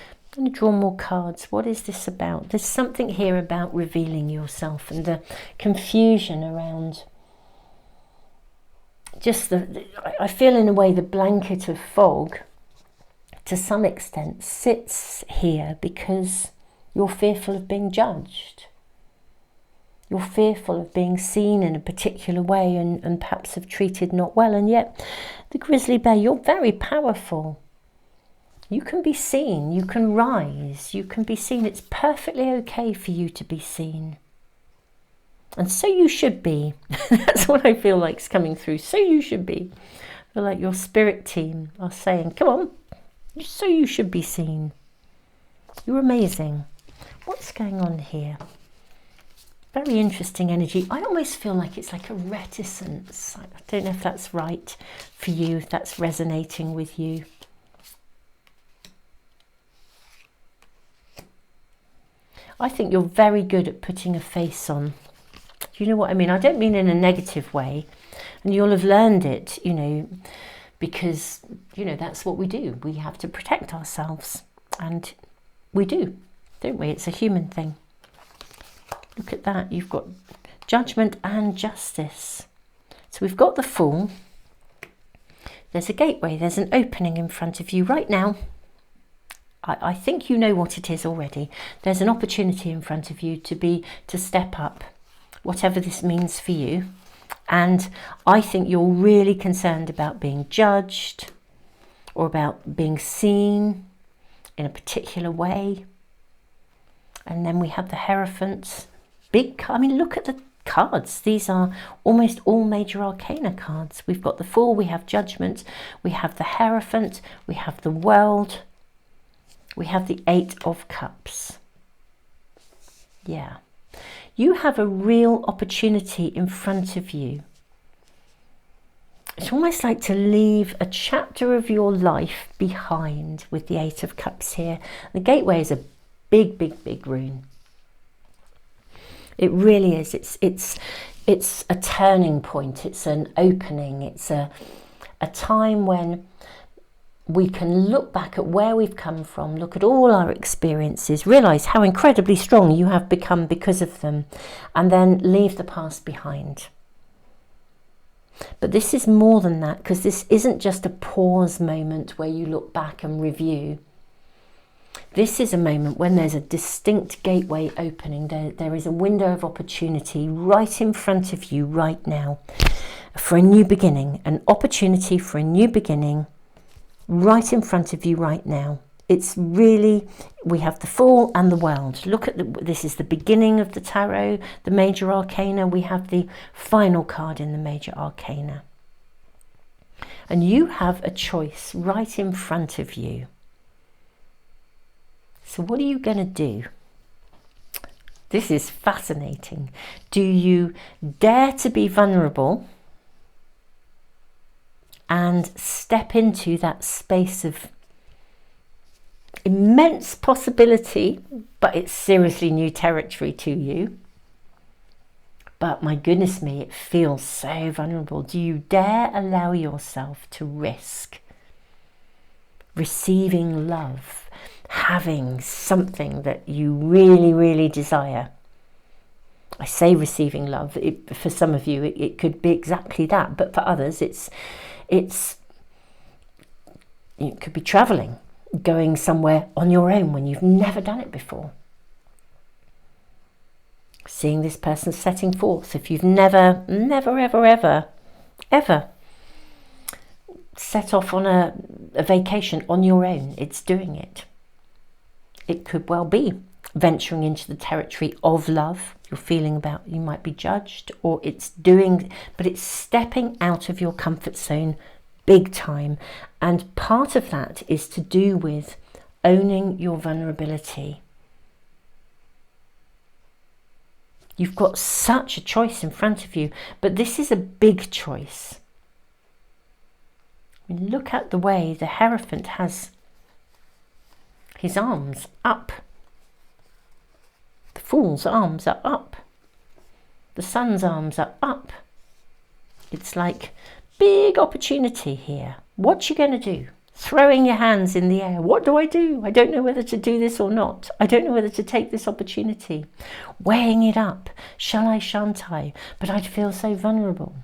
going to draw more cards. What is this about? There's something here about revealing yourself, and the confusion around just I feel in a way the blanket of fog to some extent sits here because you're fearful of being judged. You're fearful of being seen in a particular way and perhaps have treated not well. And yet, the grizzly bear, you're very powerful. You can be seen, you can rise, you can be seen. It's perfectly okay for you to be seen. And so you should be. That's what I feel like is coming through. So you should be. I feel like your spirit team are saying, come on, so you should be seen. You're amazing. What's going on here? Very interesting energy. I almost feel like it's like a reticence. I don't know if that's right for you, if that's resonating with you. I think you're very good at putting a face on. Do you know what I mean? I don't mean in a negative way. And you'll have learned it, you know, because, you know, that's what we do. We have to protect ourselves. And we do, don't we? It's a human thing. Look at that. You've got judgment and justice. So we've got the Fool. There's a gateway. There's an opening in front of you right now. I think you know what it is already. There's an opportunity in front of you to step up, whatever this means for you. And I think you're really concerned about being judged or about being seen in a particular way. And then we have the Hierophant. I mean, look at the cards. These are almost all major arcana cards. We've got the Fool, we have Judgment, we have the Hierophant, we have the World, we have the Eight of Cups. Yeah. You have a real opportunity in front of you. It's almost like to leave a chapter of your life behind with the Eight of Cups here. The gateway is a big, big, big rune. It really is. It's a turning point. It's an opening. It's a time when we can look back at where we've come from, look at all our experiences, realise how incredibly strong you have become because of them, and then leave the past behind. But this is more than that, because this isn't just a pause moment where you look back and review. This is a moment when there's a distinct gateway opening. There is a window of opportunity right in front of you right now for a new beginning, an opportunity for a new beginning right in front of you right now. It's really, we have the Fool and the World. Look at this is the beginning of the tarot, the major arcana. We have the final card in the major arcana. And you have a choice right in front of you. So what are you going to do? This is fascinating. Do you dare to be vulnerable and step into that space of immense possibility, but it's seriously new territory to you? But my goodness me, it feels so vulnerable. Do you dare allow yourself to risk receiving love, having something that you really, really desire? I say receiving love. For some of you, it could be exactly that, but for others, it could be traveling, going somewhere on your own when you've never done it before. Seeing this person setting forth. If you've never, ever set off on a vacation on your own, it's doing it. It could well be venturing into the territory of love. You're feeling about you might be judged, or it's doing, but it's stepping out of your comfort zone big time. And part of that is to do with owning your vulnerability. You've got such a choice in front of you, but this is a big choice. I mean, look at the way the Hierophant has his arms up. The Fool's arms are up. The Sun's arms are up. It's like big opportunity here. What you going to do? Throwing your hands in the air. What do? I don't know whether to do this or not. I don't know whether to take this opportunity. Weighing it up. Shall I, shan't I? But I'd feel so vulnerable.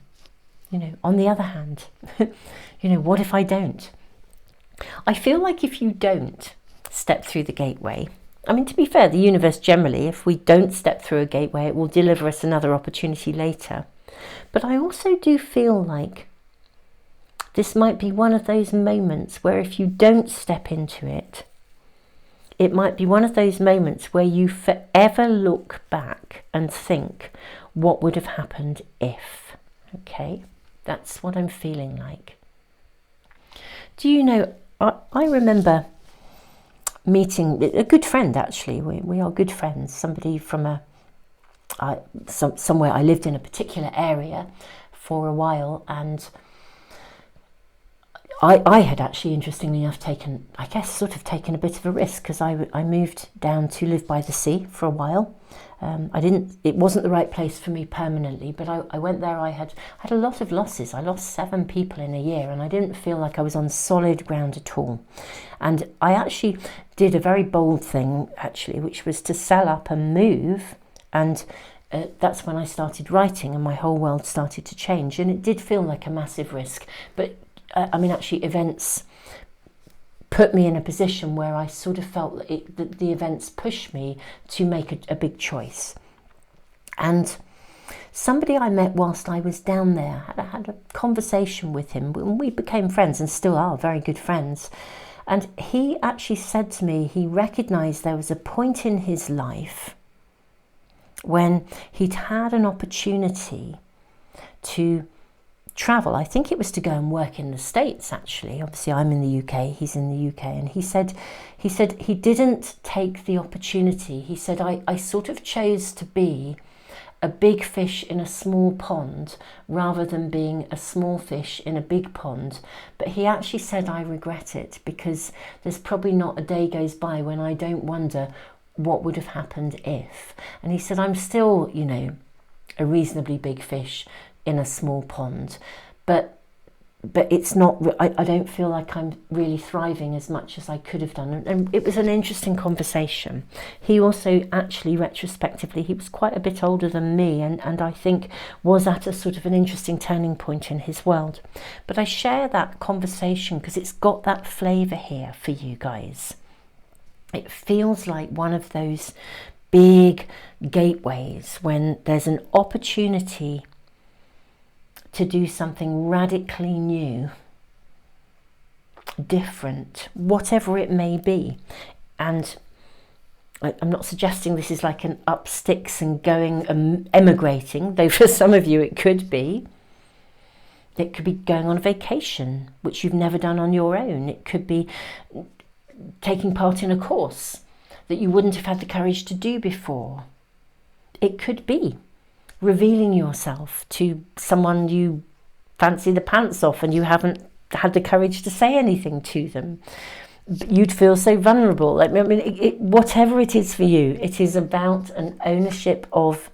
On the other hand, what if I don't? I feel like if you don't step through the gateway, I mean, to be fair, the universe generally, if we don't step through a gateway, it will deliver us another opportunity later. But I also do feel like this might be one of those moments where if you don't step into it, it might be one of those moments where you forever look back and think, what would have happened if? Okay, that's what I'm feeling like. Do you know, I remember meeting a good friend, actually. We are good friends. Somebody from somewhere. I lived in a particular area for a while, and I had actually, interestingly enough, taken a bit of a risk, because I moved down to live by the sea for a while. It wasn't the right place for me permanently, but I went there. I had a lot of losses. I lost 7 people in a year, and I didn't feel like I was on solid ground at all. And I actually did a very bold thing, actually, which was to sell up and move. And that's when I started writing, and my whole world started to change. And it did feel like a massive risk, but actually events put me in a position where I sort of felt that the events pushed me to make a big choice. And somebody I met whilst I was down there, had a conversation with him, and we became friends and still are very good friends. And he actually said to me, he recognised there was a point in his life when he'd had an opportunity to travel. I think it was to go and work in the States, actually. Obviously, I'm in the UK, he's in the UK. And he said he didn't take the opportunity. He said, I sort of chose to be a big fish in a small pond rather than being a small fish in a big pond. But he actually said, I regret it, because there's probably not a day goes by when I don't wonder what would have happened if. And he said, I'm still, a reasonably big fish in a small pond, but it's not, I don't feel like I'm really thriving as much as I could have done. And it was an interesting conversation. He also, actually, retrospectively, he was quite a bit older than me, and I think was at a sort of an interesting turning point in his world. But I share that conversation because it's got that flavour here for you guys. It feels like one of those big gateways when there's an opportunity to do something radically new, different, whatever it may be. And I'm not suggesting this is like an up sticks and going emigrating, though for some of you it could be. It could be going on a vacation, which you've never done on your own. It could be taking part in a course that you wouldn't have had the courage to do before. It could be revealing yourself to someone you fancy the pants off and you haven't had the courage to say anything to them. You'd feel so vulnerable. I mean, whatever it is for you, it is about an ownership of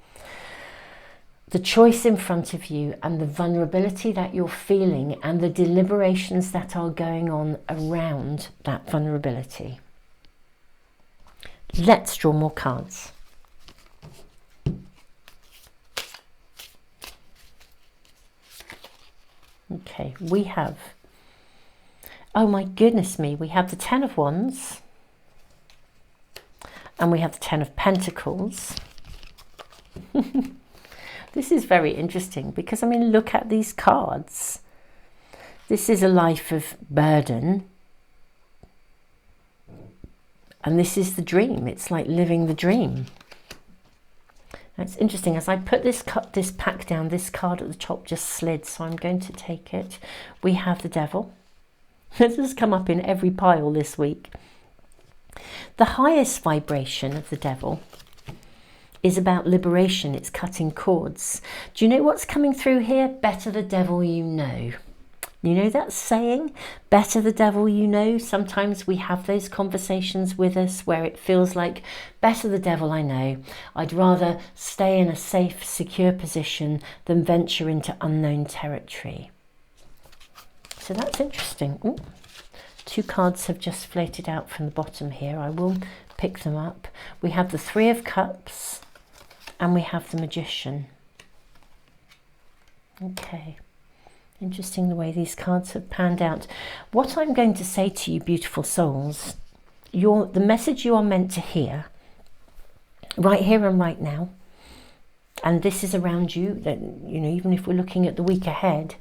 the choice in front of you and the vulnerability that you're feeling and the deliberations that are going on around that vulnerability. Let's draw more cards. Okay, we have, oh my goodness me, we have the Ten of Wands and we have the Ten of Pentacles. This is very interesting because, I mean, look at these cards. This is a life of burden. And this is the dream. It's like living the dream. It's interesting. As I put this pack down, this card at the top just slid. So I'm going to take it. We have the Devil. This has come up in every pile this week. The highest vibration of the Devil is about liberation. It's cutting cords. Do you know what's coming through here? Better the devil you know. You know that saying? Better the devil you know. Sometimes we have those conversations with us where it feels like, better the devil I know. I'd rather stay in a safe, secure position than venture into unknown territory. So that's interesting. Ooh. 2 cards have just floated out from the bottom here. I will pick them up. We have the Three of Cups. And we have the Magician. Okay, interesting the way these cards have panned out. What I'm going to say to you, beautiful souls, the message you are meant to hear, right here and right now, and this is around you, that, you know, even if we're looking at the week ahead,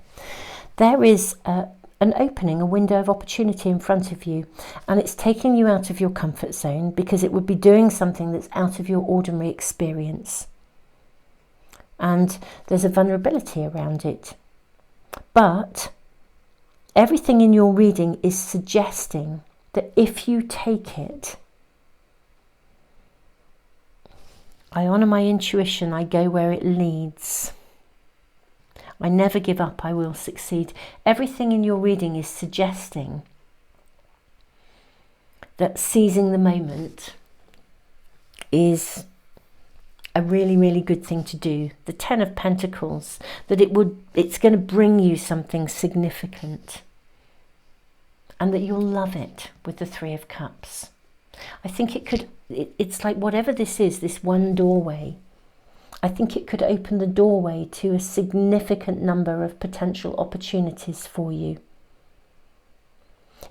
there is an opening, a window of opportunity in front of you, and it's taking you out of your comfort zone because it would be doing something that's out of your ordinary experience. And there's a vulnerability around it. But everything in your reading is suggesting that if you take it, I honour my intuition, I go where it leads. I never give up, I will succeed. Everything in your reading is suggesting that seizing the moment is a really, really good thing to do. The Ten of Pentacles, that it's going to bring you something significant and that you'll love it with the Three of Cups. I think it's like whatever this is, this one doorway, I think it could open the doorway to a significant number of potential opportunities for you.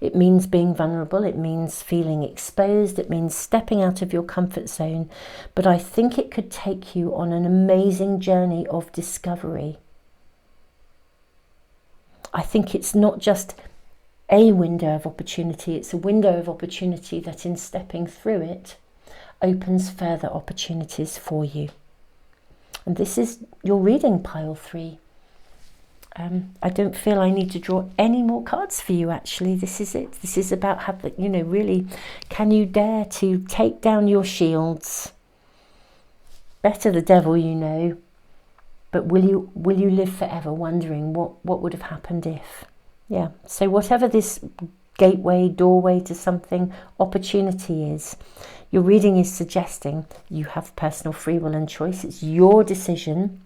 It means being vulnerable, it means feeling exposed, it means stepping out of your comfort zone, but I think it could take you on an amazing journey of discovery. I think it's not just a window of opportunity, it's a window of opportunity that in stepping through it opens further opportunities for you. And this is your reading, pile 3. I don't feel I need to draw any more cards for you, actually. This is it. This is about really, can you dare to take down your shields? Better the devil you know, but will you live forever wondering what would have happened if? Yeah, so whatever this gateway, doorway to something, opportunity is, your reading is suggesting you have personal free will and choice. It's your decision.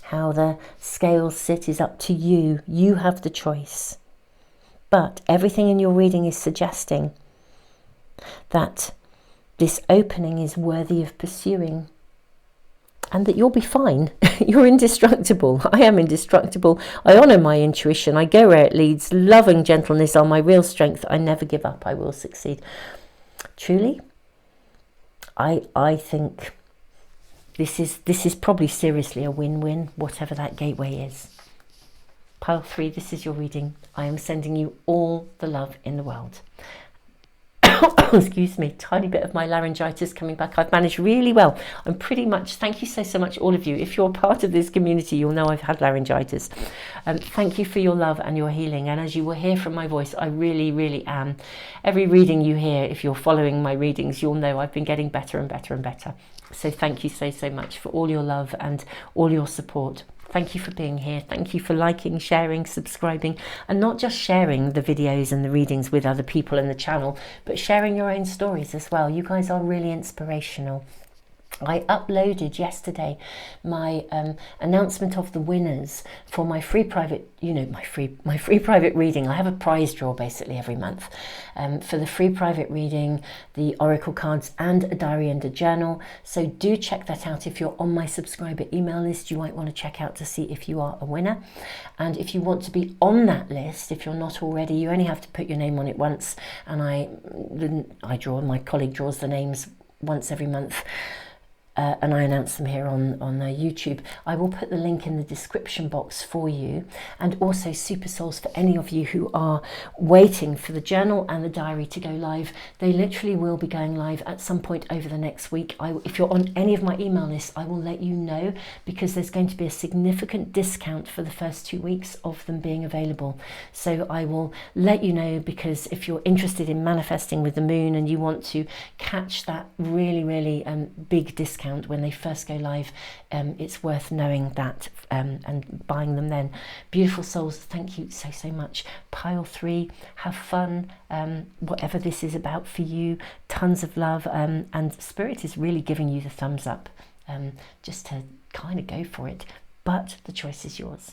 How the scales sit is up to you. You have the choice. But everything in your reading is suggesting that this opening is worthy of pursuing and that you'll be fine. You're indestructible. I am indestructible. I honour my intuition. I go where it leads. Love and gentleness are my real strength. I never give up. I will succeed. Truly, I think this is probably seriously a win-win, whatever that gateway is. Pile 3, this is your reading. I am sending you all the love in the world. Excuse me, tiny bit of my laryngitis coming back. I've managed really well. I'm pretty much, thank you so much, all of you. If you're part of this community, you'll know I've had laryngitis. Thank you for your love and your healing. And as you will hear from my voice, I really, really am. Every reading you hear, if you're following my readings, you'll know I've been getting better and better and better. So thank you so much for all your love and all your support. Thank you for being here. Thank you for liking, sharing, subscribing, and not just sharing the videos and the readings with other people in the channel, but sharing your own stories as well. You guys are really inspirational. I uploaded yesterday my announcement of the winners for my free private, my free private reading. I have a prize draw basically every month for the free private reading, the oracle cards, and a diary and a journal. So do check that out. If you're on my subscriber email list, you might want to check out to see if you are a winner. And if you want to be on that list, if you're not already, you only have to put your name on it once. And my colleague draws the names once every month. And I announce them here on YouTube. I will put the link in the description box for you, and also Super Souls for any of you who are waiting for the journal and the diary to go live. They literally will be going live at some point over the next week. If you're on any of my email lists, I will let you know, because there's going to be a significant discount for the first 2 weeks of them being available. So I will let you know, because if you're interested in manifesting with the moon and you want to catch that really, really big discount when they first go live, it's worth knowing that and buying them then. Beautiful souls, thank you so much. Pile 3, have fun, whatever this is about for you. Tons of love, and Spirit is really giving you the thumbs up, just to kind of go for it, but the choice is yours.